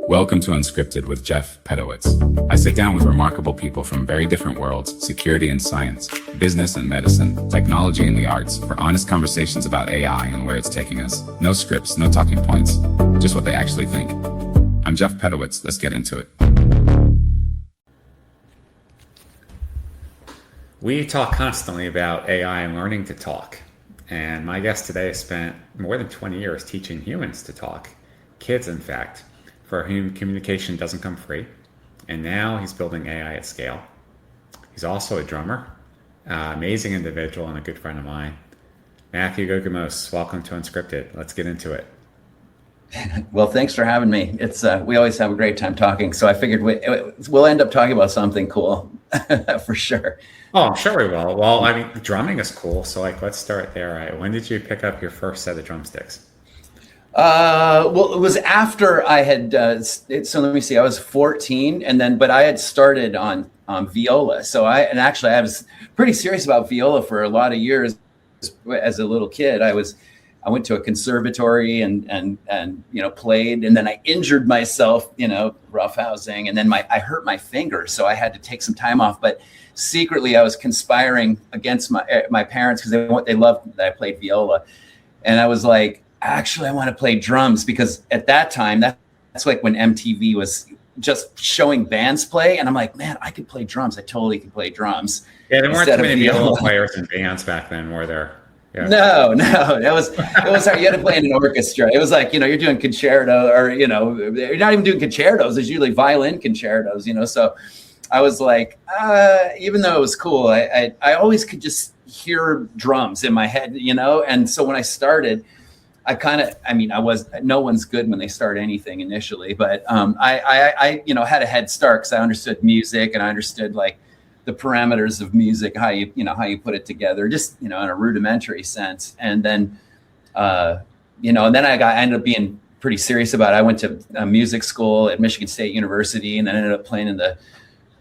Welcome to Unscripted with Jeff Pedowitz. I sit down with remarkable people from very different worlds, security and science, business and medicine, technology and the arts, for honest conversations about AI and where it's taking us. No scripts, no talking points, just what they actually think. I'm Jeff Pedowitz. Let's get into it. We talk constantly about AI and learning to talk. And my guest today has spent more than 20 years teaching humans to talk, kids in fact, for whom communication doesn't come free. And now he's building AI at scale. He's also a drummer, amazing individual and a good friend of mine. Matthew Guggemos, welcome to Unscripted. Let's get into it. Well, thanks for having me. It's we always have a great time talking. So I figured we'll end up talking about something cool for sure. Oh, I'm sure we will. Well, I mean, drumming is cool. So let's start there. Right? When did you pick up your first set of drumsticks? Well, it was after I had, so let me see, I was 14 but I had started on viola. So I was pretty serious about viola for a lot of years. As a little kid, I went to a conservatory and played, and then I injured myself, roughhousing, and then I hurt my finger. So I had to take some time off, but secretly I was conspiring against my parents because they loved that I played viola. And I was like, actually, I want to play drums, because at that time, that's like when MTV was just showing bands play. And I'm like, man, I could play drums. I totally could play drums. Yeah, there weren't too many viola players in bands back then, were there? Yeah. No, it was hard. You had to play in an orchestra. It was like, you're doing concerto, or, you're not even doing concertos. There's usually violin concertos, So I was like, even though it was cool, I always could just hear drums in my head, And so when I started, no one's good when they start anything initially, but I had a head start because I understood music and I understood like the parameters of music, how you put it together, just, in a rudimentary sense. And then, and then I ended up being pretty serious about it. I went to music school at Michigan State University, and then ended up playing in the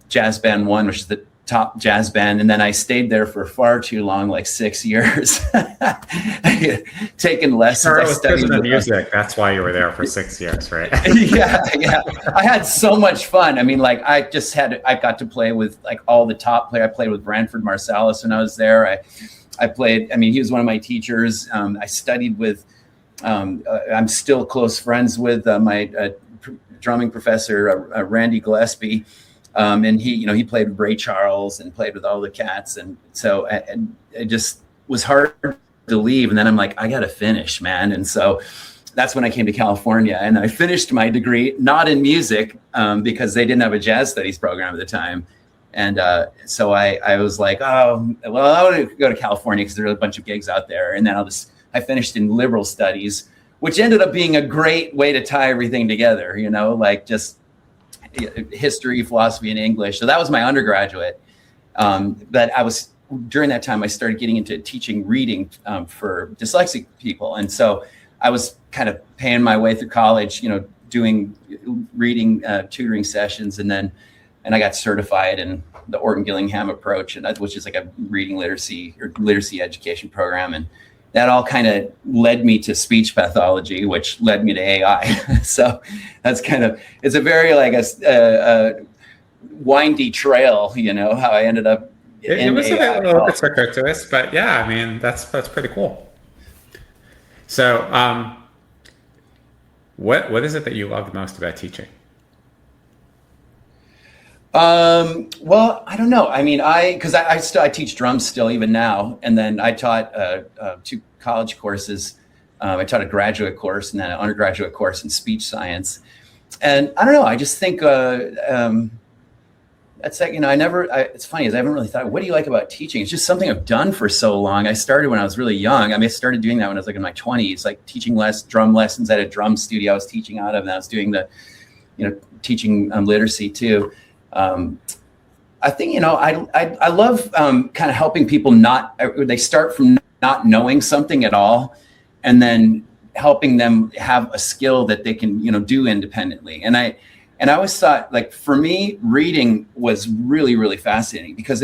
Jazz Band 1, which is the top jazz band. And then I stayed there for far too long, like 6 years, taking lessons. I studied the music. That's why you were there for 6 years, right? Yeah. I had so much fun. I mean, like I got to play with like all the top players. I played with Branford Marsalis when I was there. I played, he was one of my teachers. I studied with, I'm still close friends with my drumming professor, Randy Gillespie. And he played with Ray Charles and played with all the cats. And so it just was hard to leave. And then I'm like, I got to finish, man. And so that's when I came to California, and I finished my degree, not in music, because they didn't have a jazz studies program at the time. And so I was like, oh, well, I want to go to California because there are a bunch of gigs out there. And then I finished in liberal studies, which ended up being a great way to tie everything together, like just history, philosophy, and English. So that was my undergraduate. But during that time, I started getting into teaching reading for dyslexic people. And so I was kind of paying my way through college, doing reading tutoring sessions. And I got certified in the Orton Gillingham approach, which is like a reading literacy or literacy education program. And that all kind of led me to speech pathology, which led me to AI. So that's it's a very like a windy trail, how I ended up. It was a little bit circuitous, but yeah, that's pretty cool. So what is it that you love the most about teaching? Well, I don't know. I teach drums still even now. And then I taught 2 college courses. I taught a graduate course and then an undergraduate course in speech science. And I don't know. I just think that's like, it's funny, is I haven't really thought, what do you like about teaching? It's just something I've done for so long. I started when I was really young. I started doing that when I was like in my 20s, like teaching drum lessons at a drum studio I was teaching out of. And I was doing teaching literacy too. I think, I love kind of helping people they start from not knowing something at all, and then helping them have a skill that they can, do independently. And I always thought, like, for me, reading was really, really fascinating because,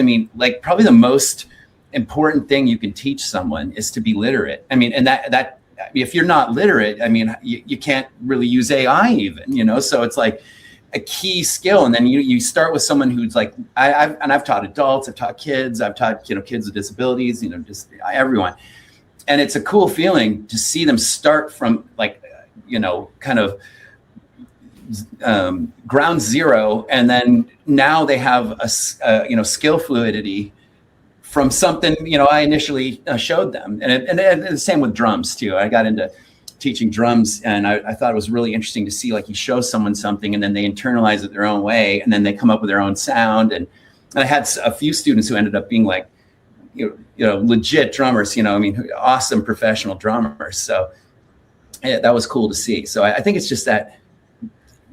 probably the most important thing you can teach someone is to be literate. And that if you're not literate, I mean, you can't really use AI even, so it's like a key skill. And then you start with someone who's like, I've taught adults, I've taught kids, I've taught, kids with disabilities, just everyone. And it's a cool feeling to see them start from like, kind of ground zero. And then now they have a skill fluidity from something, I initially showed them. And the same with drums too. I got into teaching drums, and I thought it was really interesting to see, like, you show someone something and then they internalize it their own way, and then they come up with their own sound. And I had a few students who ended up being like, legit drummers, awesome professional drummers. So yeah, that was cool to see. So I think it's just that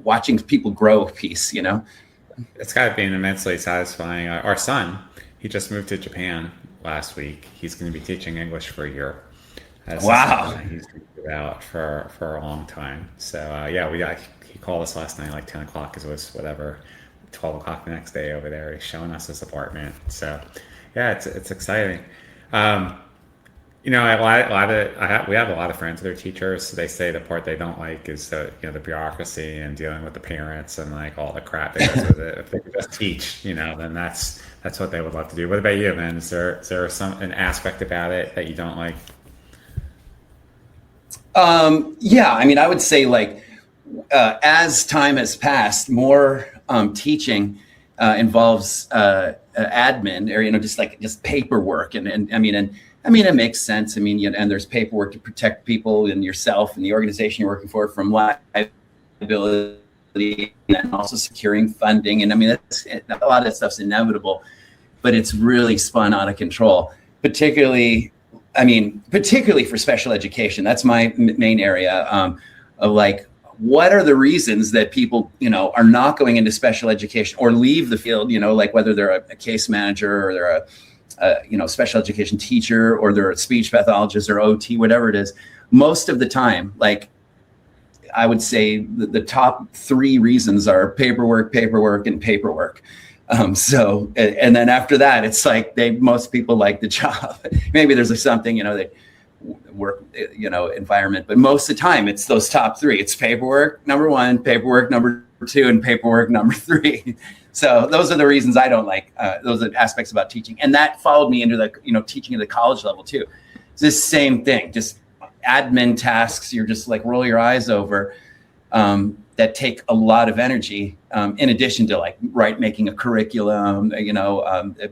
watching people grow piece, It's got to be immensely satisfying. Our son, he just moved to Japan last week. He's going to be teaching English for a year. Wow. He's been out for a long time. So he called us last night like 10 o'clock because it was 12 o'clock the next day over there. He's showing us his apartment. So yeah, it's exciting. We have a lot of friends that are teachers. So they say the part they don't like is the bureaucracy and dealing with the parents and like all the crap that goes with it. If they could just teach, then that's what they would love to do. What about you, man? Is there an aspect about it that you don't like? I would say like as time has passed, more teaching involves admin, or just paperwork, and it makes sense. And there's paperwork to protect people and yourself and the organization you're working for from liability, and also securing funding. And that's a lot of that stuff's inevitable, but it's really spun out of control, particularly for special education. That's my main area of like, what are the reasons that people, are not going into special education or leave the field, like whether they're a case manager or they're a special education teacher, or they're a speech pathologist or OT, whatever it is. Most of the time, like, I would say the top 3 reasons are paperwork, and paperwork. And then after that, it's like most people like the job. Maybe there's something, they work, environment, but most of the time it's those top 3. It's paperwork, number 1, paperwork, number 2, and paperwork, number 3. So those are the reasons I don't like those are aspects about teaching. And that followed me into the, teaching at the college level too. It's the same thing, just admin tasks. You're just like roll your eyes over. That take a lot of energy, in addition to like making a curriculum,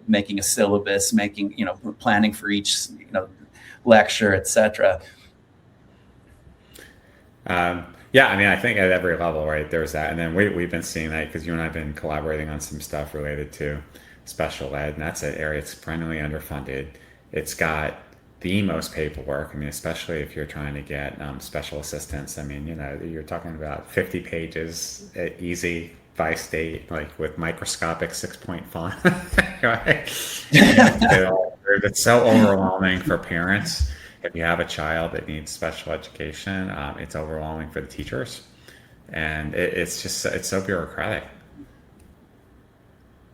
making a syllabus, planning for each, lecture, etc. I think at every level, right, there's that. And then we've been seeing that because you and I have been collaborating on some stuff related to special ed, and that's an area that's perennially underfunded. It's got the most paperwork. Especially if you're trying to get special assistance. You're talking about 50 pages, easy by state, like with microscopic 6-point font. Right? It's so overwhelming for parents. If you have a child that needs special education, it's overwhelming for the teachers, and it's so bureaucratic.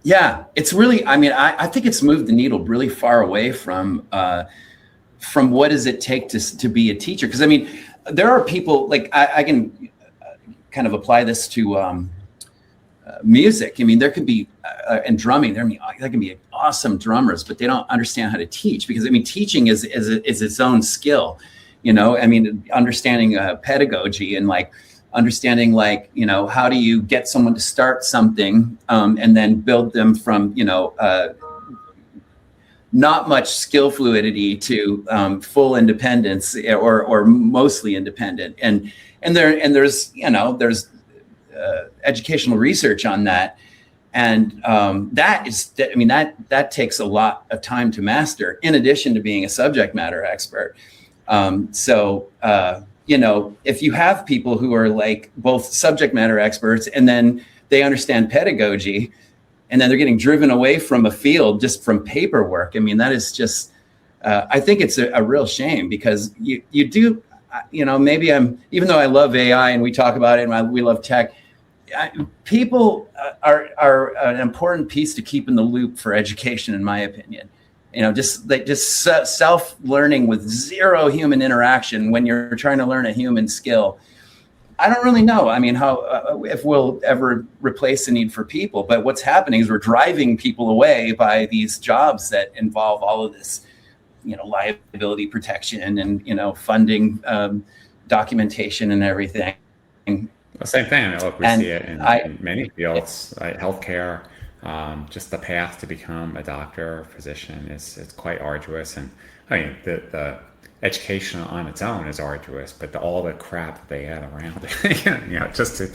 Yeah, it's really. I think it's moved the needle really far away from what does it take to be a teacher? Because there are people like I can kind of apply this to music. There could be and drumming. There can be awesome drummers, but they don't understand how to teach, because teaching is its own skill. Understanding pedagogy and like understanding like how do you get someone to start something and then build them from not much skill fluidity to full independence or mostly independent. And there's educational research on that. And that takes a lot of time to master, in addition to being a subject matter expert. If you have people who are like both subject matter experts and then they understand pedagogy, and then they're getting driven away from a field just from paperwork, that is just, I think it's a real shame, because you do, maybe even though I love AI and we talk about it and we love tech, people are an important piece to keep in the loop for education, in my opinion. just self-learning with zero human interaction when you're trying to learn a human skill. I don't really know. I mean, how if we'll ever replace the need for people, but what's happening is we're driving people away by these jobs that involve all of this, liability protection and, funding, documentation and everything. The same thing. I mean, look, we see it in many fields, like healthcare. Just the path to become a doctor or physician is quite arduous. And I mean, the education on its own is arduous, but all the crap that they add around it, just to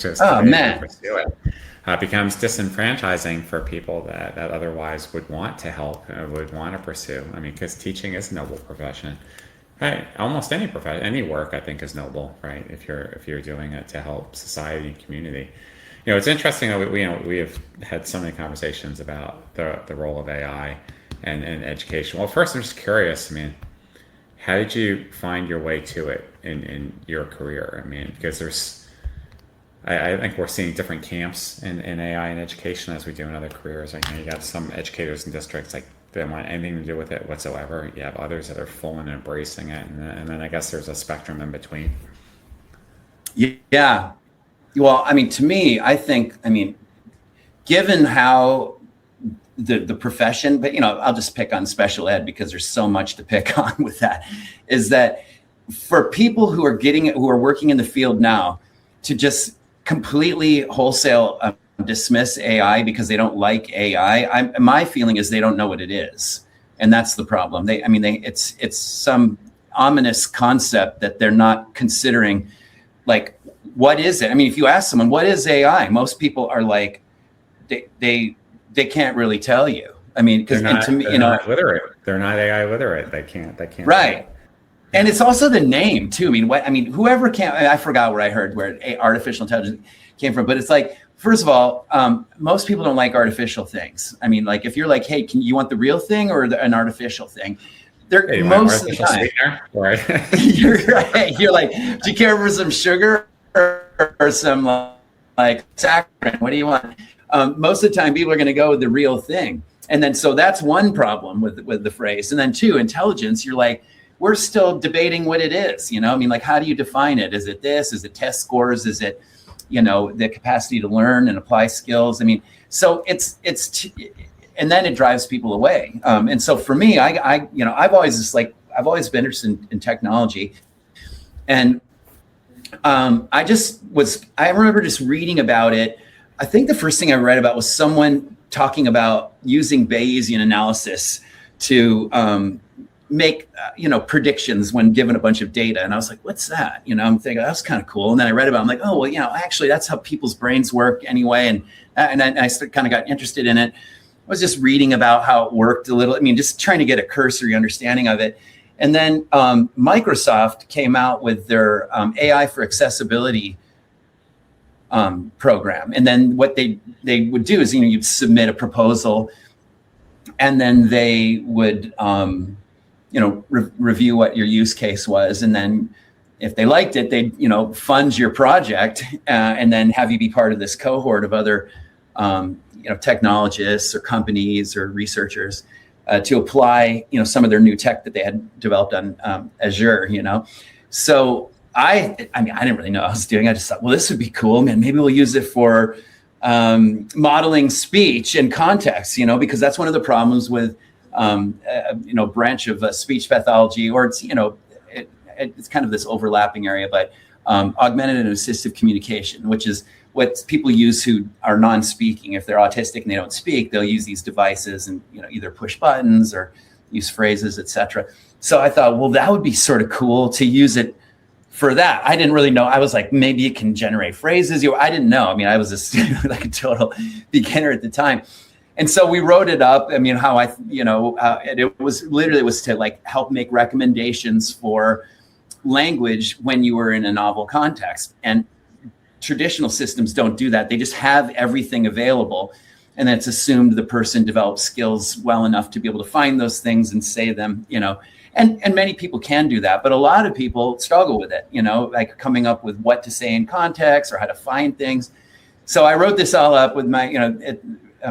pursue it, becomes disenfranchising for people that otherwise would want to help, would want to pursue. I mean, because teaching is a noble profession. Right, almost any profession, any work, I think, is noble, right? If you're doing it to help society and community. It's interesting that we have had so many conversations about the role of AI and education. Well, first, I'm just curious. I mean, how did you find your way to it in your career? I mean, because I think we're seeing different camps in AI and education as we do in other careers. Like, you got some educators and districts like they don't want anything to do with it whatsoever. You have others that are full and embracing it, and then I guess there's a spectrum in between. Yeah. Well, I mean, to me, given how the profession, but I'll just pick on special ed because there's so much to pick on with that, is that for people who are working in the field now to just completely wholesale dismiss AI because they don't like AI, my feeling is they don't know what it is, and that's the problem. It's some ominous concept that they're not considering. Like, what is it? I mean, if you ask someone, what is AI? Most people are like, they can't really tell you. I mean, because to me, they're not literate. They're not AI literate. They can't. Right. And it's also the name too. Whoever can, I forgot where I heard where artificial intelligence came from, but it's like, first of all, most people don't like artificial things. I mean, like, if you're like, hey, you want the real thing or an artificial thing? Most of the time, right? You're right. You're like, do you care for some sugar or some like saccharin? What do you want? Most of the time, people are going to go with the real thing. And then, so that's one problem with the phrase. And then two, intelligence, you're like, we're still debating what it is. Like, how do you define it? Is it this? Is it test scores? Is it, the capacity to learn and apply skills? I mean, so and then it drives people away. And so for me, I've always been interested in technology. And I remember just reading about it. I think the first thing I read about was someone talking about using Bayesian analysis to make predictions when given a bunch of data. And I was like, what's that? I'm thinking that's kind of cool. And then I read about it. I'm like, oh, well, actually that's how people's brains work anyway. And I kind of got interested in it. I was just reading about how it worked a little. I mean, just trying to get a cursory understanding of it. And then Microsoft came out with their AI for accessibility program. And then what they would do is, you'd submit a proposal, and then they would, review what your use case was. And then if they liked it, they'd, fund your project and then have you be part of this cohort of other, technologists or companies or researchers to apply, some of their new tech that they had developed on Azure, So I didn't really know what I was doing. I just thought, well, this would be cool, man. Maybe we'll use it for modeling speech and context, because that's one of the problems with, branch of speech pathology, or it's, it's kind of this overlapping area, but augmented and assistive communication, which is what people use who are non-speaking. If they're autistic and they don't speak, they'll use these devices and, either push buttons or use phrases, etc. So I thought, well, that would be sort of cool to use it for that. I didn't really know. I was like, maybe it can generate phrases. I didn't know. I mean, I was like a total beginner at the time. And so we wrote it up. I mean, it was to like help make recommendations for language when you were in a novel context. And traditional systems don't do that. They just have everything available. And it's assumed the person develops skills well enough to be able to find those things and say them, and many people can do that. But a lot of people struggle with it, like coming up with what to say in context or how to find things. So I wrote this all up with my,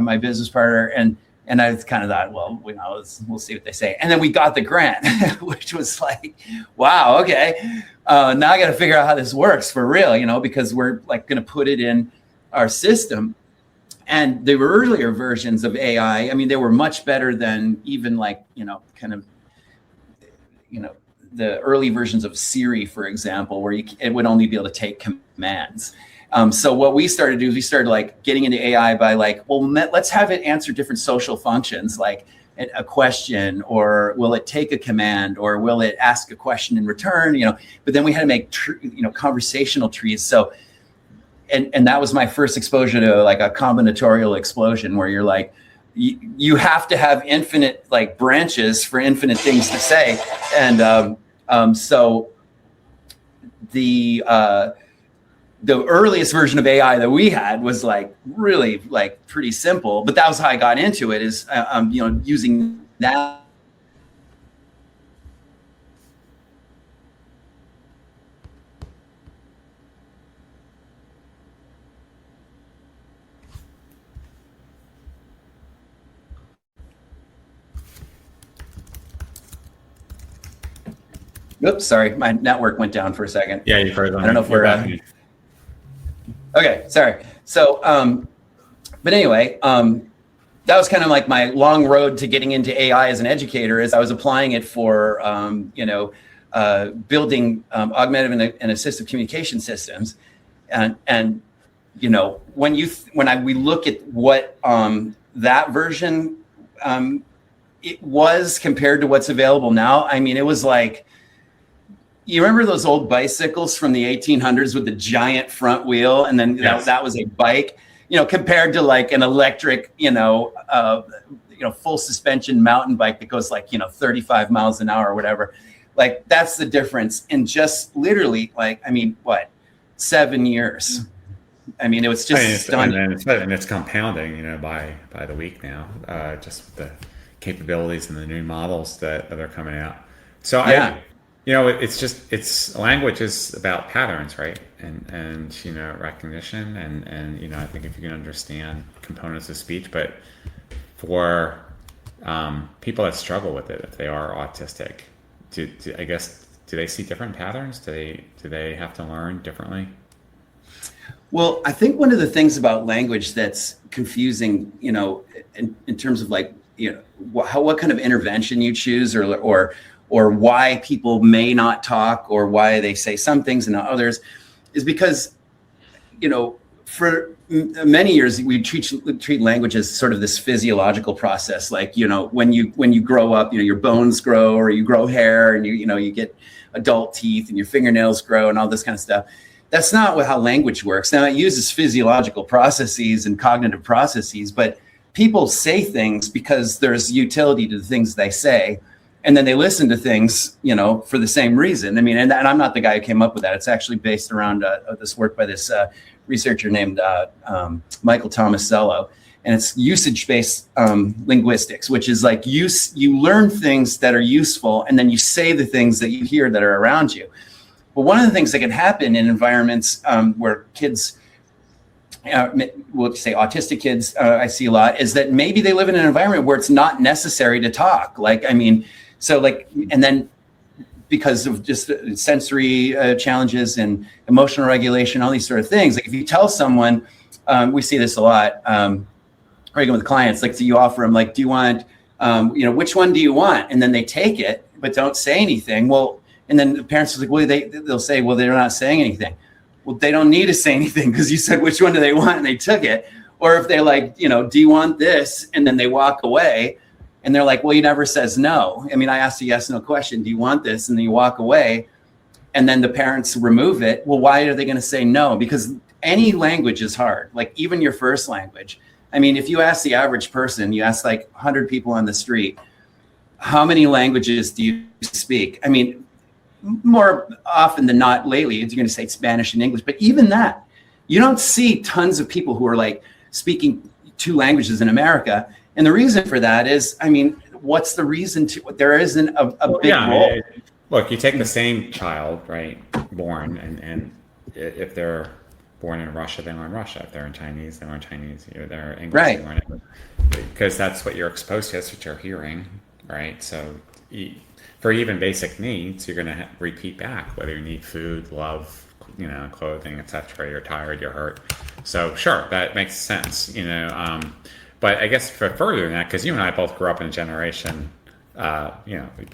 my business partner, and And I kind of thought, well, we'll see what they say. And then we got the grant, which was like, wow, okay. Now I got to figure out how this works for real, because we're like going to put it in our system. And the earlier versions of AI, I mean, they were much better than even like, the early versions of Siri, for example, where it would only be able to take commands. So what we started to do is we started like getting into AI by like, well, let's have it answer different social functions, like a question, or will it take a command, or will it ask a question in return, but then we had to make, conversational trees. So, and that was my first exposure to like a combinatorial explosion where you're like, you have to have infinite like branches for infinite things to say. And so the earliest version of AI that we had was like really like pretty simple, but that was how I got into it, is using that. Oops, sorry, my network went down for a second. Yeah, you froze on. I don't know if we're okay, sorry. So, but anyway, that was kind of like my long road to getting into AI as an educator, as I was applying it for, building augmentative and assistive communication systems. And when we look at what that version it was compared to what's available now, I mean, it was like, you remember those old bicycles from the 1800s with the giant front wheel, and then that was a bike, compared to like an electric, full suspension mountain bike that goes like 35 miles an hour or whatever. Like that's the difference in just literally 7 years. I mean, it was just stunning. And it's compounding, by the week now, just the capabilities and the new models that are coming out. So it's language is about patterns, right? And recognition and I think if you can understand components of speech, but for people that struggle with it, if they are autistic, do they see different patterns? Do they have to learn differently? Well, I think one of the things about language that's confusing, in terms of like, what kind of intervention you choose, or why people may not talk, or why they say some things and not others, is because, for many years we treat language as sort of this physiological process. Like, when you grow up, your bones grow, or you grow hair, and you get adult teeth, and your fingernails grow, and all this kind of stuff. That's not how language works. Now, it uses physiological processes and cognitive processes, but people say things because there's utility to the things they say. And then they listen to things, for the same reason. I mean, and I'm not the guy who came up with that. It's actually based around this work by this researcher named Michael Tomasello. And it's usage-based linguistics, which is like you learn things that are useful, and then you say the things that you hear that are around you. But one of the things that can happen in environments where kids, we'll say autistic kids, I see a lot, is that maybe they live in an environment where it's not necessary to talk. And then because of just sensory challenges and emotional regulation, all these sort of things. Like if you tell someone, we see this a lot, regular with clients, like, so you offer them, like, do you want, which one do you want? And then they take it, but don't say anything. Well, and then the parents are like, well, they'll say, well, they're not saying anything. Well, they don't need to say anything because you said, which one do they want? And they took it. Or if they're like, do you want this? And then they walk away and they're like, well, you never says no. I mean, I asked a yes, no question. Do you want this? And then you walk away and then the parents remove it. Well, why are they going to say no? Because any language is hard. Like even your first language. I mean, if you ask the average person, you ask like 100 people on the street, how many languages do you speak? I mean, more often than not lately, you're going to say Spanish and English, but even that, you don't see tons of people who are like speaking 2 languages in America. And the reason for that is, I mean, what's the reason to, there isn't a big role. Look, you take the same child, right, born, and if they're born in Russia, they learn Russia. If they're in Chinese, they learn Chinese. If they're English, Right. they learn English. Because that's what you're exposed to, that's what you're hearing, right? So for even basic needs, you're going to repeat back, whether you need food, love, clothing, etc. You're tired, you're hurt. So sure, that makes sense, but I guess for further than that, because you and I both grew up in a generation,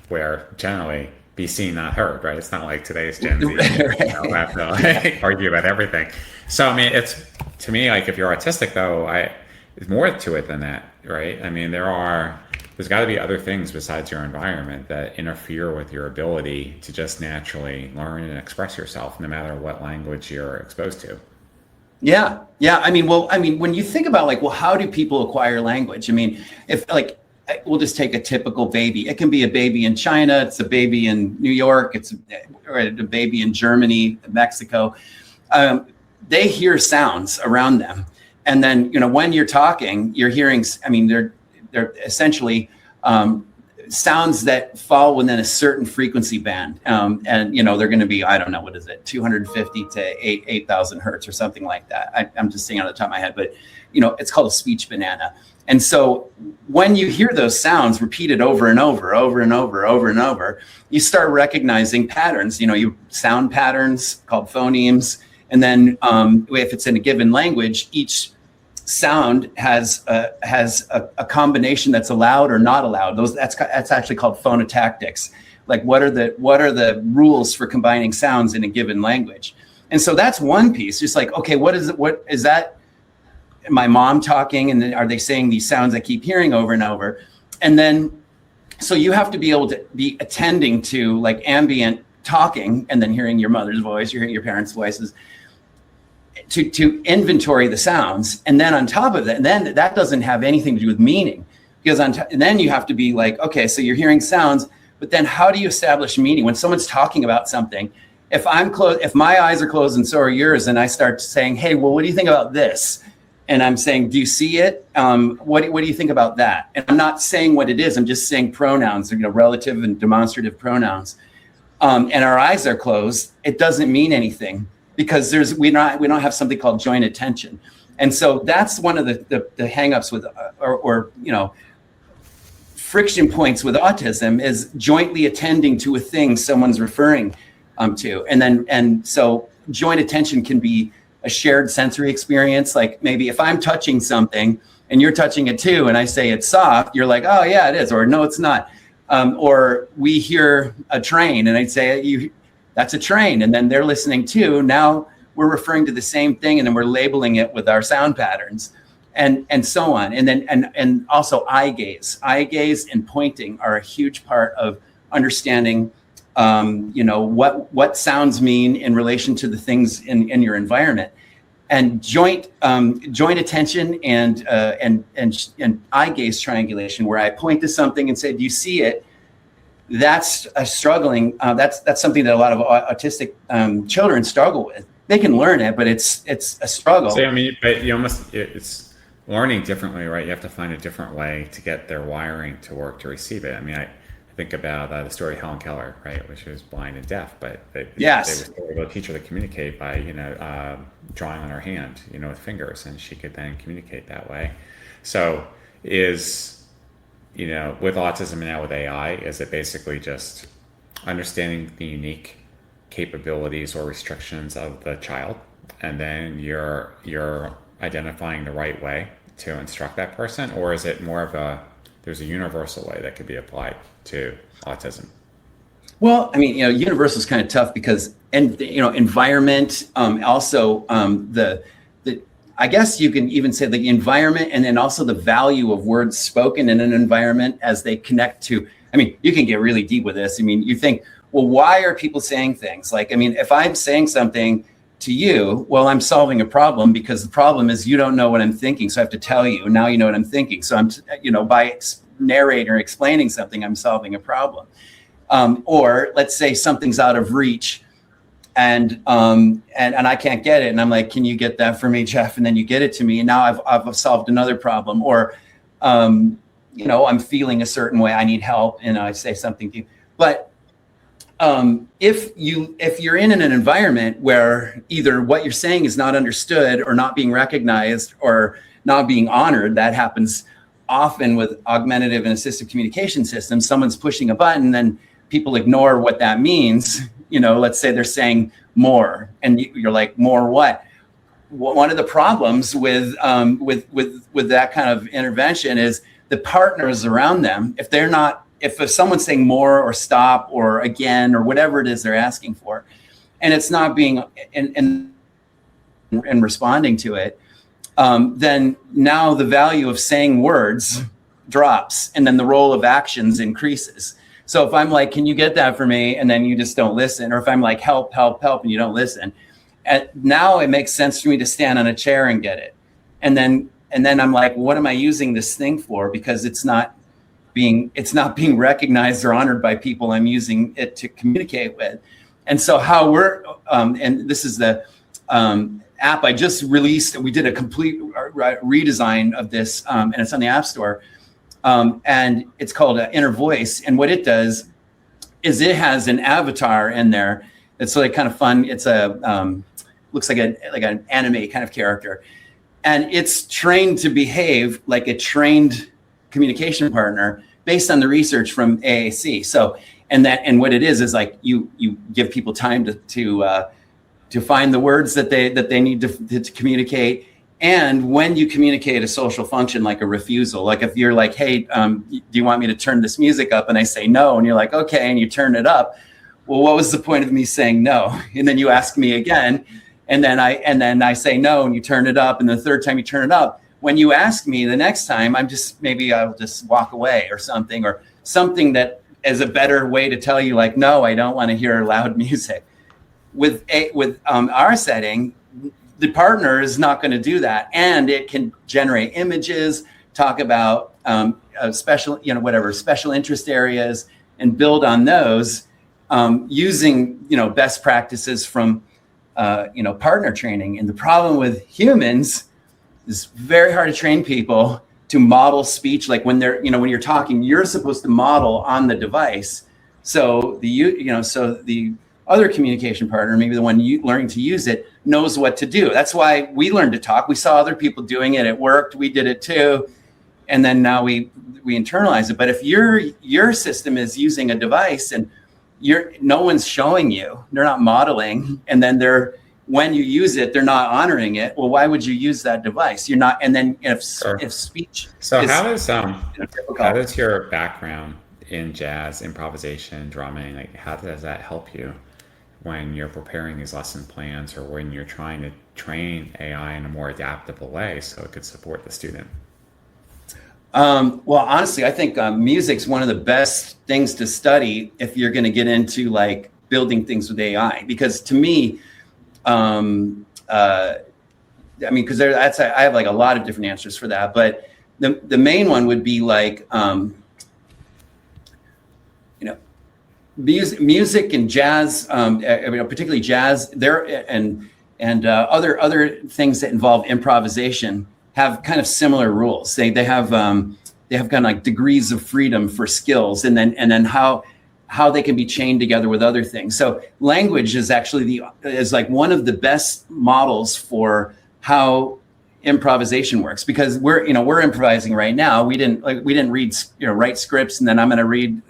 where generally be seen, not heard, right? It's not like today's Gen Z, have to argue about everything. So, I mean, it's, to me, like, if you're autistic, though, there's more to it than that, right? I mean, there's got to be other things besides your environment that interfere with your ability to just naturally learn and express yourself, no matter what language you're exposed to. Yeah. I mean, when you think about like, well, how do people acquire language? I mean, if like, we'll just take a typical baby. It can be a baby in China. It's a baby in New York. It's a baby in Germany, Mexico. They hear sounds around them. And then, when you're talking, you're hearing, I mean, they're essentially sounds that fall within a certain frequency band. And, they're going to be, I don't know, what is it, 250 to 8,000 hertz or something like that. I'm just saying on the top of my head, but, it's called a speech banana. And so when you hear those sounds repeated over and over, you start recognizing patterns, you sound patterns called phonemes. And then if it's in a given language, each sound has a combination that's allowed or not allowed. That's actually called phonotactics. Like what are the rules for combining sounds in a given language? And so that's one piece. Just like, okay, what is that? My mom talking, and then are they saying these sounds I keep hearing over and over? And then, so you have to be able to be attending to like ambient talking, and then hearing your mother's voice, you're hearing your parents' voices, to inventory the sounds. And then on top of that, and then that doesn't have anything to do with meaning, because and then you have to be like, okay, so you're hearing sounds, but then how do you establish meaning when someone's talking about something? If my eyes are closed and so are yours, and I start saying, hey, well, what do you think about this? And I'm saying, do you see it? What do you think about that? And I'm not saying what it is. I'm just saying pronouns, relative and demonstrative pronouns. And our eyes are closed. It doesn't mean anything, because we don't have something called joint attention. And so that's one of the hangups with or friction points with autism, is jointly attending to a thing someone's referring to. And so joint attention can be a shared sensory experience. Like maybe if I'm touching something and you're touching it too, and I say it's soft, you're like, oh yeah, it is, or no, it's not. Or we hear a train and I'd say, that's a train. And then they're listening too. Now we're referring to the same thing, and then we're labeling it with our sound patterns and so on. And then, and also eye gaze and pointing are a huge part of understanding what sounds mean in relation to the things in your environment. And joint attention and eye gaze triangulation, where I point to something and say, do you see it? That's a struggling. That's something that a lot of autistic children struggle with. They can learn it, but it's a struggle. So I mean, but it's learning differently, right? You have to find a different way to get their wiring to work to receive it. I mean, I think about the story of Helen Keller, right, which was blind and deaf, but they were able to teach her to communicate by drawing on her hand, with fingers, and she could then communicate that way. So with autism and now with AI, is it basically just understanding the unique capabilities or restrictions of the child, and then you're identifying the right way to instruct that person? Or is it more of there's a universal way that could be applied to autism? Well, I mean, universal is kind of tough because, environment, also I guess you can even say the environment, and then also the value of words spoken in an environment as they connect to, I mean, you can get really deep with this. I mean, you think, well, why are people saying things? Like, I mean, if I'm saying something to you, well, I'm solving a problem, because the problem is you don't know what I'm thinking. So I have to tell you, now you know what I'm thinking. So I'm, by narrating or explaining something, I'm solving a problem. Or let's say something's out of reach, and I can't get it, and I'm like, can you get that for me, Jeff? And then you get it to me, and now I've solved another problem. Or I'm feeling a certain way, I need help, and I say something to you. But if you're in an environment where either what you're saying is not understood or not being recognized or not being honored, that happens often with augmentative and assistive communication systems. Someone's pushing a button, then people ignore what that means. Let's say they're saying more, and you're like, more what? One of the problems with that kind of intervention is the partners around them. If someone's saying more or stop or again or whatever it is they're asking for, and it's not being and responding to it, then now the value of saying words drops, and then the role of actions increases. So if I'm like, can you get that for me? And then you just don't listen. Or if I'm like, help, help, help, and you don't listen. Now it makes sense for me to stand on a chair and get it. And then I'm like, what am I using this thing for? Because it's not being recognized or honored by people I'm using it to communicate with. And so how we're, and this is the app I just released. We did a complete redesign of this, and it's on the App Store. And it's called InnerVoice. And what it does is it has an avatar in there. It's like kind of fun. It's looks like an anime kind of character. And it's trained to behave like a trained communication partner based on the research from AAC. So, and what it is like you give people time to find the words that they need to communicate. And when you communicate a social function, like a refusal, like if you're like, hey, do you want me to turn this music up? And I say no, and you're like, okay, and you turn it up. Well, what was the point of me saying no? And then you ask me again, and then I say no, and you turn it up, and the third time you turn it up. When you ask me the next time, I'll just walk away or something that is a better way to tell you, like, no, I don't want to hear loud music. With our setting, the partner is not going to do that, and it can generate images, talk about special interest areas, and build on those using best practices from partner training. And the problem with humans is very hard to train people to model speech. Like when you're talking, you're supposed to model on the device. So the other communication partner, maybe the one learning to use it, knows what to do. That's why we learned to talk. We saw other people doing it. It worked. We did it too. And then now we internalize it. But if your system is using a device and no one's showing you, they're not modeling, and then when you use it, they're not honoring it. Well, why would you use that device? You're not. And then if speech. So how does your background in jazz, improvisation, drumming, like how does that help you when you're preparing these lesson plans or when you're trying to train AI in a more adaptable way so it could support the student? Well, honestly, I think music's one of the best things to study if you're going to get into like building things with AI, because to me, because I have like a lot of different answers for that, but the main one would be like, music and jazz, particularly jazz, and other things that involve improvisation have kind of similar rules. They have kind of like degrees of freedom for skills, and then how they can be chained together with other things. So language is actually is like one of the best models for how improvisation works, because we're improvising right now. We didn't write scripts and then I'm going to read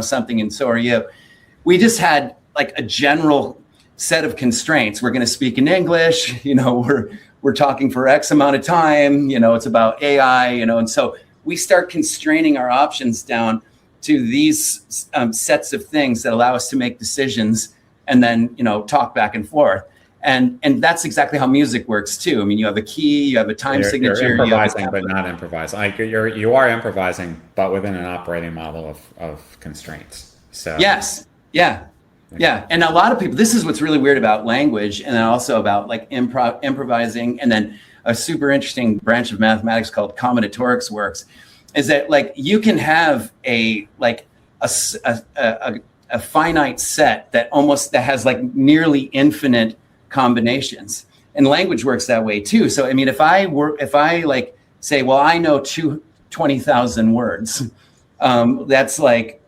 something and so are you. We just had like a general set of constraints. We're going to speak in English, we're talking for X amount of time, it's about AI, and so we start constraining our options down to these sets of things that allow us to make decisions and then, talk back and forth. And that's exactly how music works too. I mean, you have a key, you have a time signature. You're improvising, but not improvising. Like you are improvising, but within an operating model of constraints. So yes, yeah. Yeah, and a lot of people, this is what's really weird about language, and then also about like improvising, and then a super interesting branch of mathematics called combinatorics works, is that like you can have a finite set that has like nearly infinite combinations, and language works that way too. So I mean, if I like say, well, I know 20,000 words, that's like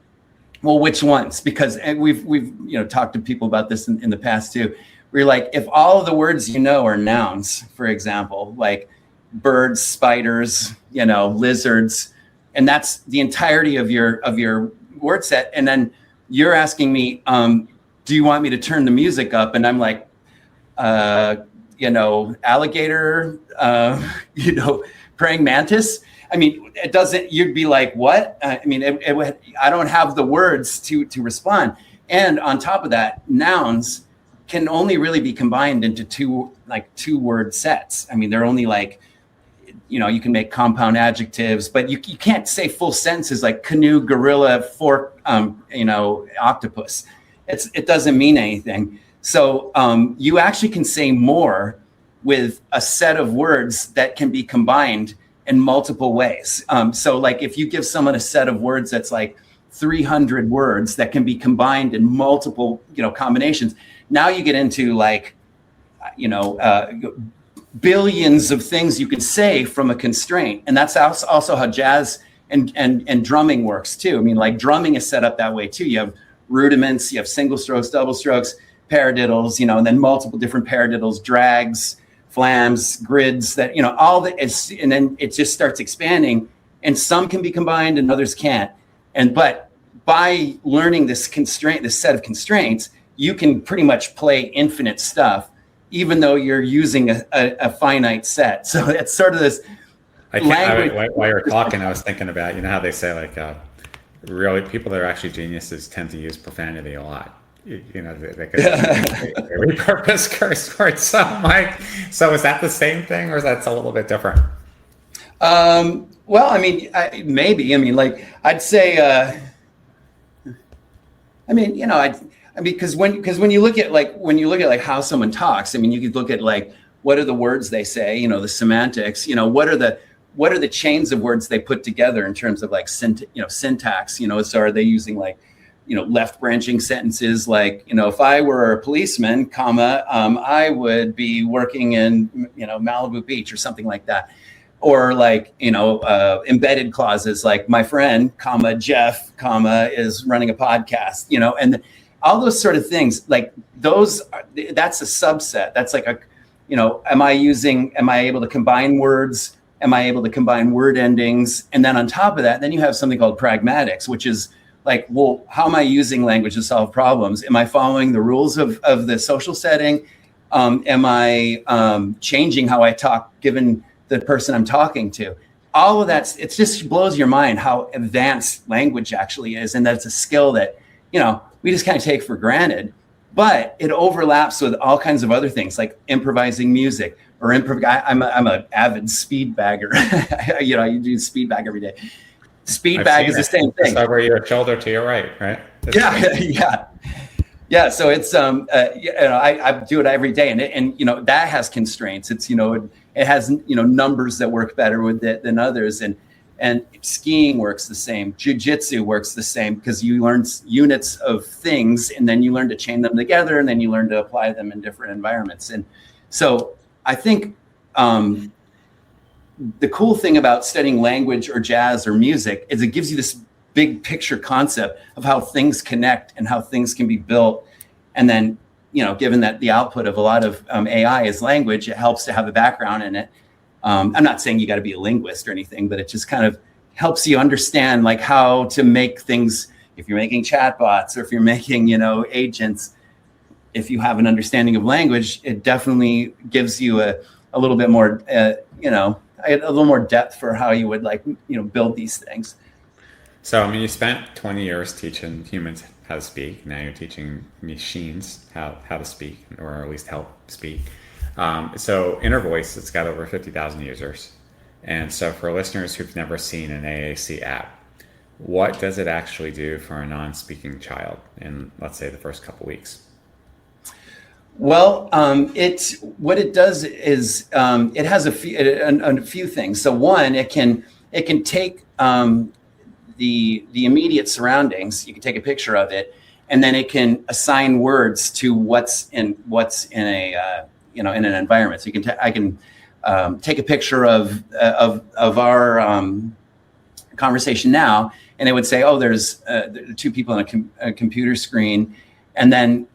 Well, which ones? Because we've talked to people about this in the past too. We're like, if all of the words are nouns, for example, like birds, spiders, lizards, and that's the entirety of your word set. And then you're asking me, do you want me to turn the music up? And I'm like, alligator, praying mantis. I mean, it doesn't, you'd be like, what? I mean, I don't have the words to respond. And on top of that, nouns can only really be combined into two word sets. I mean, they're only like, you can make compound adjectives, but you can't say full sentences like canoe, gorilla, fork, octopus. It doesn't mean anything. So you actually can say more with a set of words that can be combined in multiple ways. So like if you give someone a set of words that's like 300 words that can be combined in multiple, combinations, now you get into like, billions of things you could say from a constraint. And that's also how jazz and drumming works too. I mean, like drumming is set up that way too. You have rudiments, you have single strokes, double strokes, paradiddles, and then multiple different paradiddles, drags, flams, grids, that, all that is, and then it just starts expanding, and some can be combined and others can't. But by learning this set of constraints, you can pretty much play infinite stuff, even though you're using a finite set. So it's sort of this language. While you're talking, I was thinking about, how they say like, really people that are actually geniuses tend to use profanity a lot. They could repurpose curse words. So I'm like, so is that the same thing, or is that a little bit different? Well, I mean, maybe. I mean, like I'd say, because when you look at how someone talks, I mean, you could look at like what are the words they say, the semantics, what are the chains of words they put together in terms of like syntax, so are they using like left branching sentences like, if I were a policeman, comma, I would be working in, Malibu Beach or something like that. Or like, embedded clauses like my friend, comma, Jeff, comma, is running a podcast, and all those sort of things, like that's a subset. That's like am I able to combine words? Am I able to combine word endings? And then on top of that, then you have something called pragmatics, which is like, well, how am I using language to solve problems? Am I following the rules of the social setting? Am I changing how I talk given the person I'm talking to? All of that, it just blows your mind how advanced language actually is. And that's a skill that, we just kind of take for granted, but it overlaps with all kinds of other things like improvising music or I'm an avid speed bagger. You do speed bag every day. Speed bag is the same thing. It's over your shoulder to your right? Yeah. So it's I do it every day, and that has constraints. It's it has numbers that work better with it than others, and skiing works the same. Jiu-jitsu works the same because you learn units of things, and then you learn to chain them together, and then you learn to apply them in different environments. And so I think the cool thing about studying language or jazz or music is it gives you this big picture concept of how things connect and how things can be built. And then, given that the output of a lot of AI is language, it helps to have a background in it. I'm not saying you got to be a linguist or anything, but it just kind of helps you understand like how to make things. If you're making chatbots or if you're making, agents, if you have an understanding of language, it definitely gives you a little bit more, a little more depth for how you would build these things. So, I mean, you spent 20 years teaching humans how to speak. Now you're teaching machines how to speak, or at least help speak. So InnerVoice, it's got over 50,000 users. And so for listeners who've never seen an AAC app, what does it actually do for a non-speaking child in, let's say, the first couple weeks? Well, what it does is it has a few things. So one, it can take the immediate surroundings. You can take a picture of it, and then it can assign words to what's in a in an environment. So I can take a picture of our conversation now, and it would say, oh, there's two people on a computer screen, and then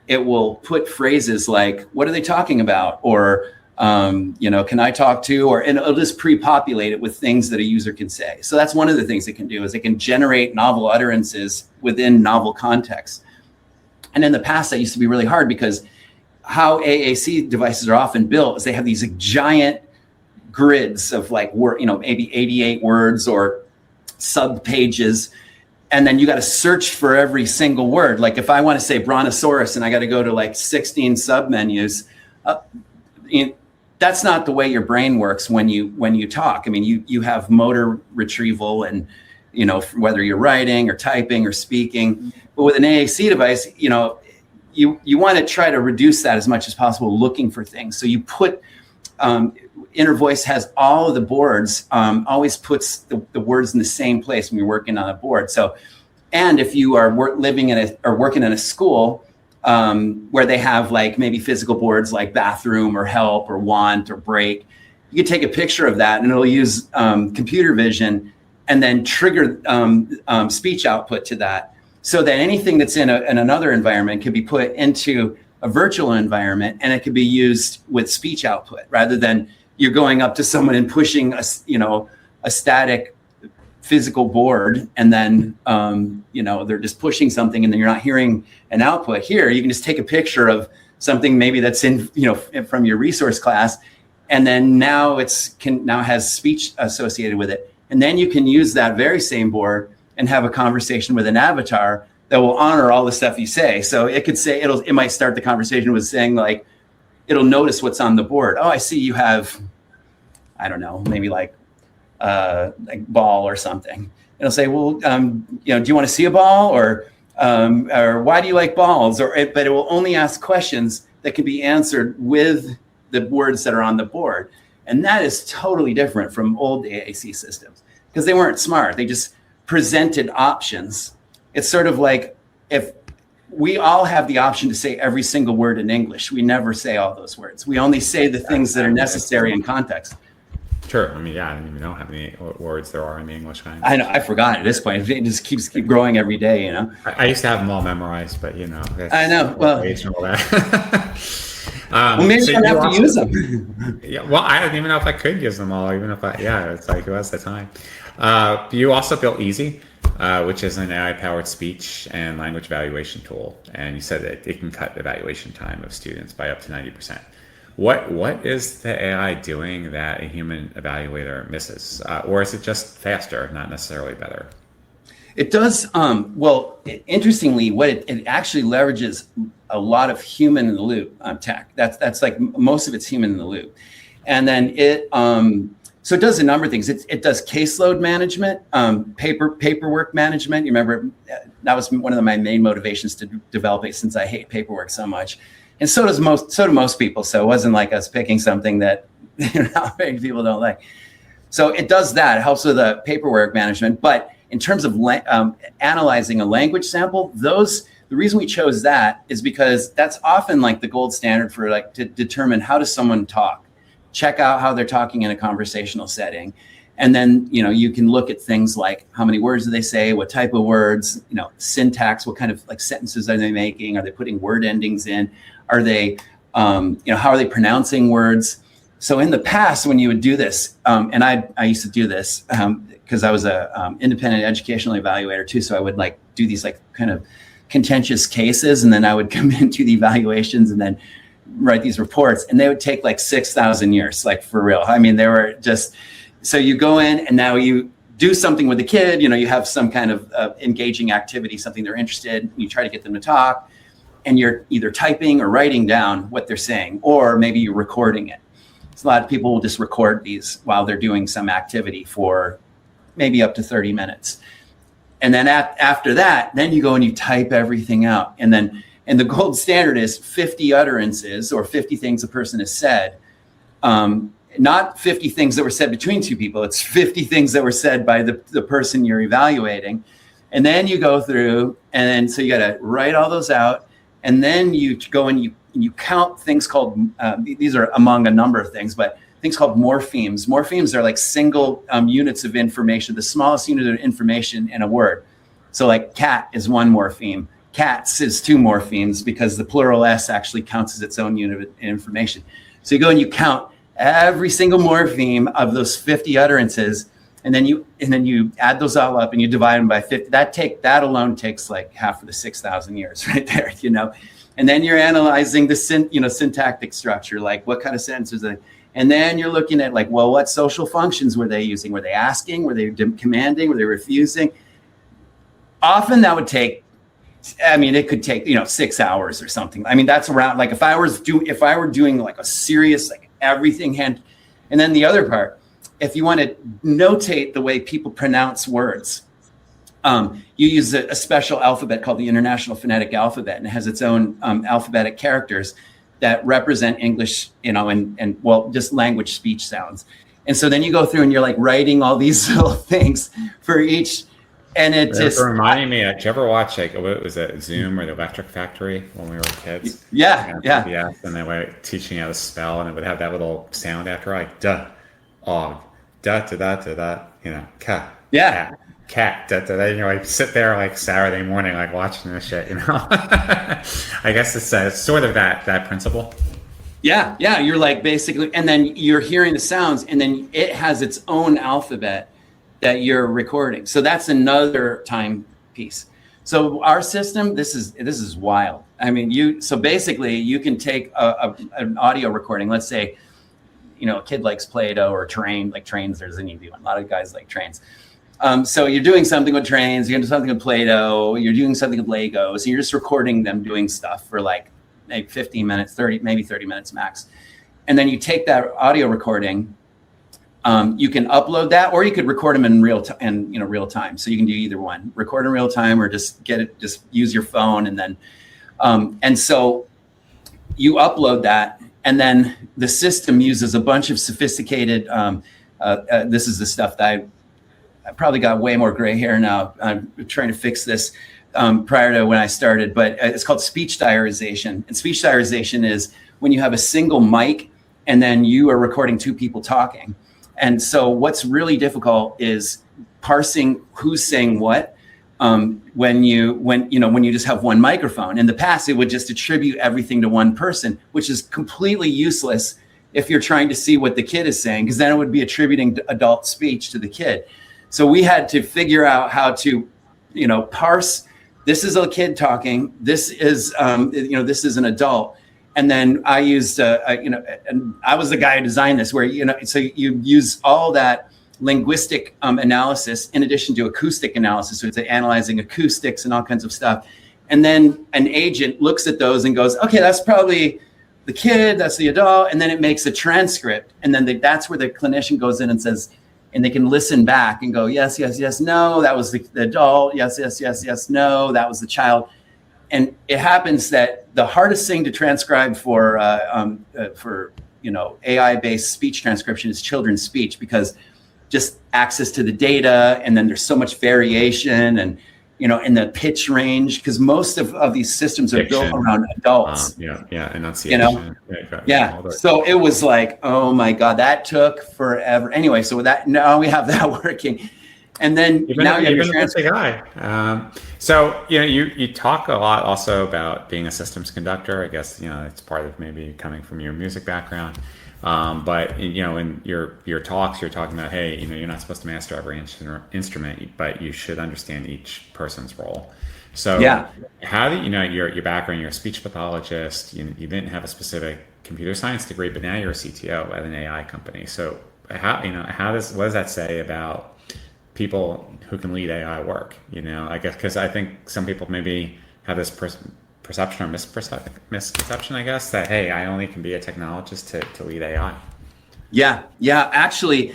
it will put phrases like, what are they talking about? Or, can I talk to, and it'll just pre-populate it with things that a user can say. So that's one of the things it can do, is it can generate novel utterances within novel contexts. And in the past, that used to be really hard, because how AAC devices are often built is they have these giant grids of like, maybe 88 words or sub pages. And then you got to search for every single word. Like if I want to say brontosaurus and I got to go to like 16 sub menus, that's not the way your brain works when you talk. I mean, you have motor retrieval, and whether you're writing or typing or speaking. But with an AAC device, you want to try to reduce that as much as possible, looking for things. So you put InnerVoice has all of the boards, always puts the words in the same place when you're working on a board. So, and if you are working in a school where they have like maybe physical boards like bathroom or help or want or break, you can take a picture of that, and it'll use computer vision and then trigger speech output to that, so that anything that's in another environment can be put into a virtual environment, and it can be used with speech output, rather than you're going up to someone and pushing a static physical board, and then they're just pushing something, and then you're not hearing an output. Here you can just take a picture of something maybe that's in from your resource class, and then now has speech associated with it, and then you can use that very same board and have a conversation with an avatar that will honor all the stuff you say. So it could say, it might start the conversation with saying like, it'll notice what's on the board. Oh, I see you have, I don't know, maybe like ball or something. It'll say, well, do you want to see a ball, or why do you like balls? But it will only ask questions that can be answered with the words that are on the board. And that is totally different from old AAC systems, because they weren't smart. They just presented options. It's sort of like, if we all have the option to say every single word in English, we never say all those words. We only say the things that are necessary in context. Sure. I mean, yeah, I don't even know how many words there are in the English language. I know. I forgot at this point. It just keeps growing every day, I used to have them all memorized, but I know. Well, maybe so I don't have to use them. Yeah. Well, I don't even know if I could use them all, even if it's like, who has the time? You also built Easy, which is an AI-powered speech and language evaluation tool. And you said that it can cut evaluation time of students by up to 90%. What is the AI doing that a human evaluator misses? Or is it just faster, not necessarily better? It does. Interestingly, what it actually leverages a lot of human in the loop tech. That's like most of it's human in the loop. And then so it does a number of things. It does caseload management, paperwork management. You remember that was one of my main motivations to develop it, since I hate paperwork so much. And so do most people. So it wasn't like us picking something that not many people don't like. So it does that. It helps with the paperwork management. But in terms of analyzing a language sample, the reason we chose that is because that's often like the gold standard for like to determine how does someone talk. Check out how they're talking in a conversational setting. And then, you can look at things like how many words do they say, what type of words, syntax, what kind of like sentences are they making? Are they putting word endings in? Are they, how are they pronouncing words? So in the past, when you would do this, and I used to do this because I was a independent educational evaluator too. So I would like do these like kind of contentious cases, and then I would come into the evaluations and then write these reports, and they would take like 6,000 years, like for real. I mean, they were just, so you go in and now you do something with the kid, you have some kind of engaging activity, something they're interested in, you try to get them to talk, and you're either typing or writing down what they're saying, or maybe you're recording it. So a lot of people will just record these while they're doing some activity for maybe up to 30 minutes. And then after that, then you go and you type everything out. And the gold standard is 50 utterances or 50 things a person has said. Not 50 things that were said between two people. It's 50 things that were said by the person you're evaluating. And then you go through, and then so you got to write all those out. And then you go and and you count things called, these are among a number of things, but things called morphemes. Morphemes are like single units of information, the smallest unit of information in a word. So like cat is one morpheme. Cats is two morphemes because the plural S actually counts as its own unit of information. So you go and you count every single morpheme of those 50 utterances, and then you add those all up and you divide them by 50. That alone takes like half of the 6,000 years right there, you know. And then you're analyzing the syntactic structure, like what kind of sentences are they? And then you're looking at like, well, what social functions were they using? Were they asking? Were they commanding? Were they refusing? Often that would take, I mean, it could take, 6 hours or something. I mean, that's around, like if I were doing like a serious, like everything hand. And then the other part, if you want to notate the way people pronounce words, you use a special alphabet called the International Phonetic Alphabet, and it has its own alphabetic characters that represent English, and well, just language speech sounds. And so then you go through and you're like writing all these little things for each. And it just reminding me. Did you ever watch like what was it, Zoom or the Electric Factory when we were kids? Yeah. And they were teaching you how to spell, and it would have that little sound after, like da, da, cat. Yeah. Cat. Da, da, da. Like sit there like Saturday morning, like watching this shit. I guess it's sort of that principle. Yeah. You're like basically, and then you're hearing the sounds, and then it has its own alphabet that you're recording. So that's another time piece. So our system, this is wild. I mean, so basically you can take an audio recording. Let's say, a kid likes Play-Doh or train, like trains. There's an easy one. A lot of guys like trains. So you're doing something with trains, you're doing something with Play-Doh, you're doing something with Legos, and you're just recording them doing stuff for like maybe 15 minutes, 30 minutes max. And then you take that audio recording, you can upload that, or you could record them in real time. So you can do either one, record in real time, or just use your phone. And then, and so you upload that, and then the system uses a bunch of sophisticated, this is the stuff that I probably got way more gray hair now. I'm trying to fix this prior to when I started, but it's called speech diarization. And speech diarization is when you have a single mic and then you are recording two people talking. And so what's really difficult is parsing who's saying what when you just have one microphone. In the past, it would just attribute everything to one person, which is completely useless if you're trying to see what the kid is saying, because then it would be attributing adult speech to the kid. So we had to figure out how to, parse. This is a kid talking. This is, this is an adult. And then I used, and I was the guy who designed this, where, so you use all that linguistic analysis in addition to acoustic analysis. So it's analyzing acoustics and all kinds of stuff. And then an agent looks at those and goes, okay, that's probably the kid, that's the adult. And then it makes a transcript. And then that's where the clinician goes in and says, and they can listen back and go, yes, no, that was the adult. Yes, no, that was the child. And it happens that the hardest thing to transcribe for AI-based speech transcription is children's speech, because just access to the data, and then there's so much variation, and in the pitch range, because most of these systems are built around adults. Enunciation. So it was like, oh my God, that took forever. Anyway, so with that, now we have that working. And then now you're a guy. So you talk a lot also about being a systems conductor. I guess it's part of maybe coming from your music background. But in your talks, you're talking about, hey, you're not supposed to master every instrument, but you should understand each person's role. So how do your background? You're a speech pathologist. You didn't have a specific computer science degree, but now you're a CTO at an AI company. So what does that say about people who can lead AI work? I guess because I think some people maybe have this perception or misconception, I guess, that, hey, I only can be a technologist to lead AI. Yeah. Actually,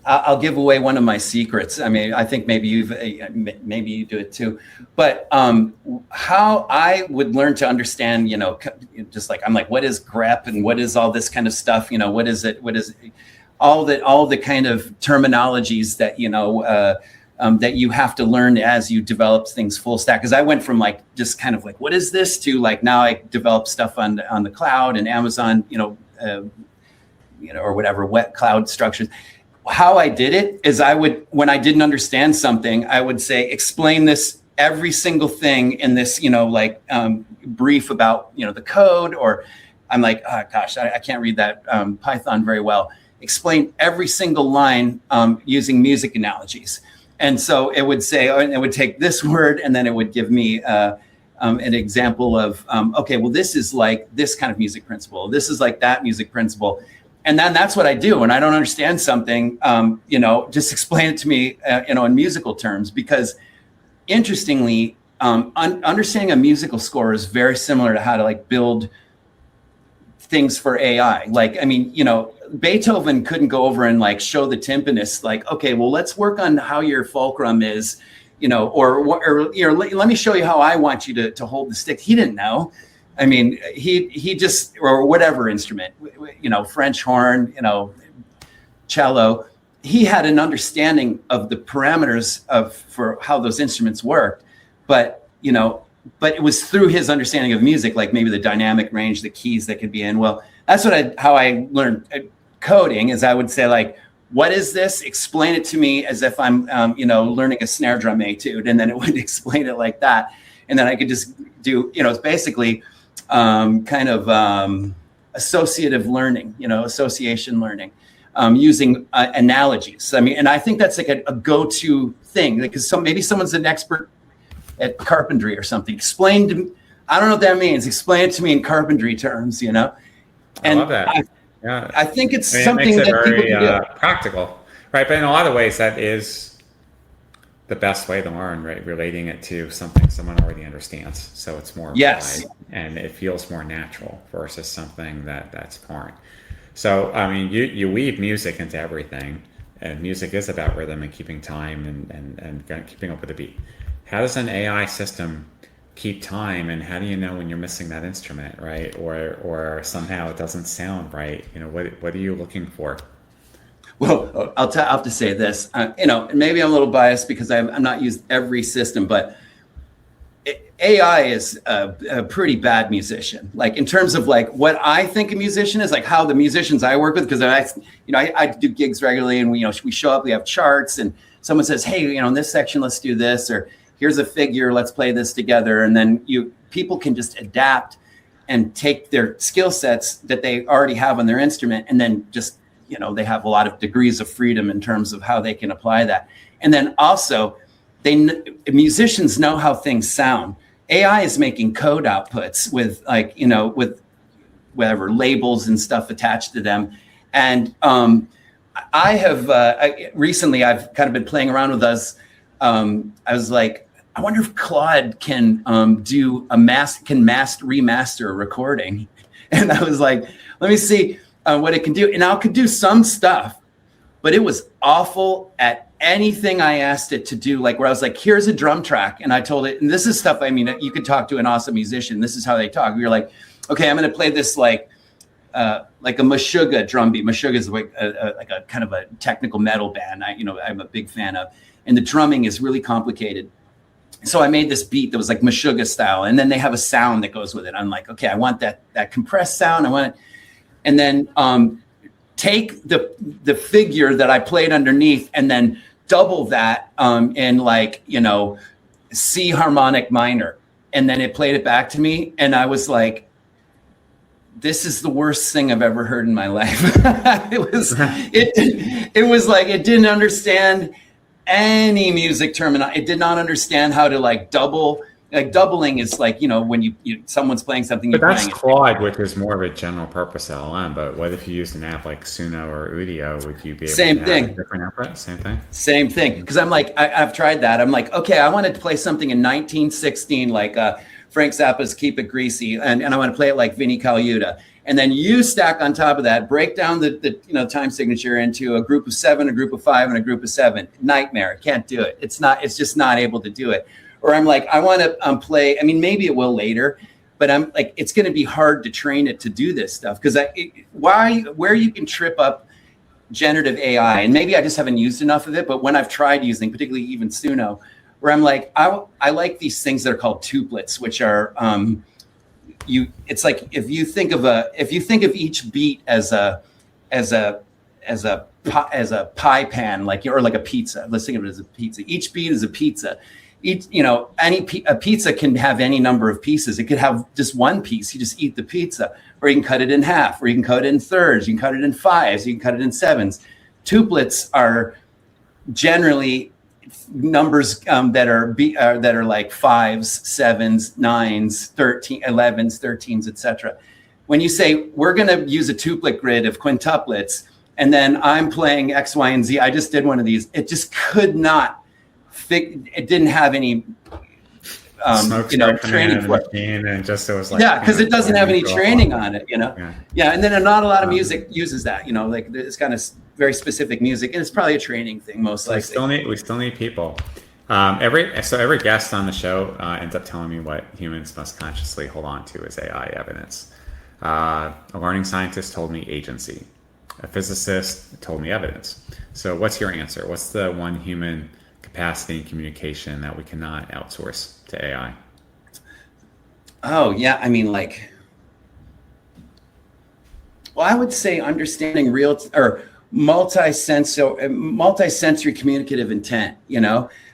I'll give away one of my secrets. I mean, I think maybe you do it too. But how I would learn to understand, just like I'm like, what is grep and what is all this kind of stuff? What is it? What is all the kind of terminologies that that you have to learn as you develop things full stack. Because I went from like just kind of like, what is this, to like now I develop stuff on the cloud and Amazon, or whatever wet cloud structures. How I did it is when I didn't understand something, I would say, explain this every single thing in this, brief about, the code, or I'm like, oh gosh, I can't read that Python very well. Explain every single line using music analogies. And so it would say, it would take this word, and then it would give me an example of, okay, well, this is like this kind of music principle. This is like that music principle. And then that's what I do. When I don't understand something, just explain it to me, in musical terms, because interestingly, understanding a musical score is very similar to how to like build things for AI. Like, I mean, Beethoven couldn't go over and like show the timpanist, like, okay, well, let's work on how your fulcrum is, or let me show you how I want you to hold the stick. He didn't know. I mean, he just, or whatever instrument, French horn, cello, he had an understanding of the parameters for how those instruments worked, but it was through his understanding of music, like maybe the dynamic range, the keys that could be in. Well, that's how I learned coding, is I would say, like, what is this? Explain it to me as if I'm, learning a snare drum etude, and then it would explain it like that. And then I could just do, it's basically kind of associative learning, association learning, using analogies. I mean, and I think that's like a go-to thing, because maybe someone's an expert at carpentry or something. Explain to me, I don't know what that means. Explain it to me in carpentry terms, And I love that. Yeah, I think it's something that very, people can do. practical, right? But in a lot of ways, that is the best way to learn, right? Relating it to something someone already understands, so it's more yes, applied, and it feels more natural versus something that's foreign. So, I mean, you weave music into everything, and music is about rhythm and keeping time and keeping up with the beat. How does an AI system keep time, and how do you know when you're missing that instrument, right? Or somehow it doesn't sound right? What are you looking for? Well, I'll have to say this, maybe I'm a little biased because I'm not used every system, but AI is a pretty bad musician. Like, in terms of like what I think a musician is, like how the musicians I work with, because I do gigs regularly, and we show up, we have charts, and someone says, hey, in this section, let's do this, or here's a figure, let's play this together. And then people can just adapt and take their skill sets that they already have on their instrument, and then just, they have a lot of degrees of freedom in terms of how they can apply that. And then also, musicians know how things sound. AI is making code outputs with with whatever labels and stuff attached to them. And I have recently, I've kind of been playing around with us. I was like, I wonder if Claude can do remaster a recording. And I was like, let me see what it can do. And now it could do some stuff, but it was awful at anything I asked it to do. Like, where I was like, here's a drum track. And I told it, and this is stuff, I mean, you could talk to an awesome musician. This is how they talk. You're like, okay, I'm going to play this like a Meshuggah drum beat. Meshuggah is like a kind of a technical metal band. I'm a big fan of, and the drumming is really complicated. So I made this beat that was like Meshuggah style, and then they have a sound that goes with it. I'm like, okay, I want that compressed sound. I want it, and then take the figure that I played underneath, and then double that in like C harmonic minor, and then it played it back to me, and I was like, this is the worst thing I've ever heard in my life. It was like, it didn't understand any music terminology. It did not understand how to like double. Like, doubling is like, when someone's playing something. But that's Claude, which is more of a general purpose LLM. But what if you used an app like Suno or Udio? Would you be able to have a different output? Same thing? Same thing. Because I'm like, I've tried that. I'm like, okay, I wanted to play something in 1916, like Frank Zappa's Keep It Greasy. And I want to play it like Vinnie Colaiuta. And then you stack on top of that, break down the time signature into a group of 7, a group of 5, and a group of 7. Nightmare. Can't do it. It's just not able to do it. Or I'm like, I want to play. I mean, maybe it will later, but I'm like, it's going to be hard to train it to do this stuff, because where you can trip up generative AI, and maybe I just haven't used enough of it, but when I've tried using, particularly even Suno, where I'm like, I like these things that are called tuplets, which are, it's like, if you think of each beat as a pie pan, or like a pizza. Let's think of it as a pizza. Each beat is a pizza. A pizza can have any number of pieces. It could have just one piece. You just eat the pizza, or you can cut it in half, or you can cut it in thirds. You can cut it in fives. You can cut it in sevens. Tuplets are generally numbers that are like fives, sevens, nines, 11s, 13s, etc. When you say we're going to use a tuplet grid of quintuplets, and then I'm playing X, Y, and Z, I just did one of these. It just could not. It didn't have any, training for it. And just, it was like, because it doesn't have any training on it, Yeah. And then not a lot of music uses that, like it's kind of very specific music, and it's probably a training thing, most likely. We still need people. Every guest on the show ends up telling me what humans must consciously hold on to as AI evidence. A learning scientist told me agency. A physicist told me evidence. So what's your answer? What's the one human capacity and communication that we cannot outsource to AI? Oh, yeah. I mean, I would say understanding multi-sensory communicative intent,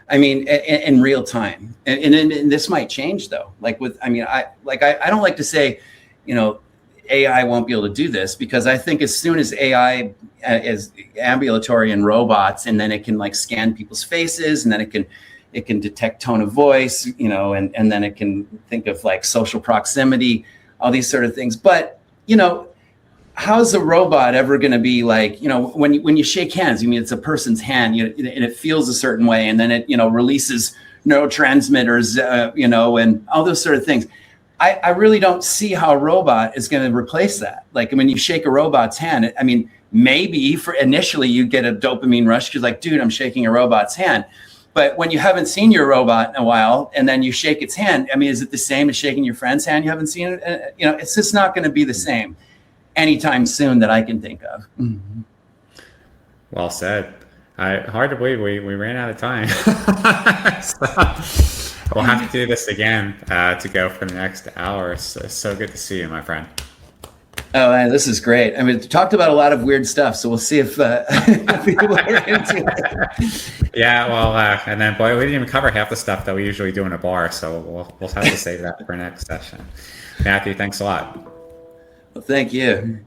I mean, in real time. And this might change though. I don't like to say, AI won't be able to do this, because I think as soon as AI is ambulatory and robots, and then it can scan people's faces, and then it can detect tone of voice, and then it can think of social proximity, all these sort of things. But, how's a robot ever going to be when you shake hands, it's a person's hand, and it feels a certain way, and then it, releases neurotransmitters, and all those sort of things. I really don't see how a robot is going to replace that. When you shake a robot's hand, I mean, maybe for initially you get a dopamine rush because dude, I'm shaking a robot's hand. But when you haven't seen your robot in a while, and then you shake its hand, I mean, is it the same as shaking your friend's hand? You haven't seen it. It's just not going to be the same anytime soon that I can think of. Mm-hmm. Well said. Hard to believe we ran out of time. We'll have to do this again to go for the next hour. So good to see you, my friend. Oh, man, this is great. I mean, we talked about a lot of weird stuff, so we'll see if people are into it. Yeah, well, and then, boy, we didn't even cover half the stuff that we usually do in a bar, so we'll have to save that for next session. Matthew, thanks a lot. Well, thank you.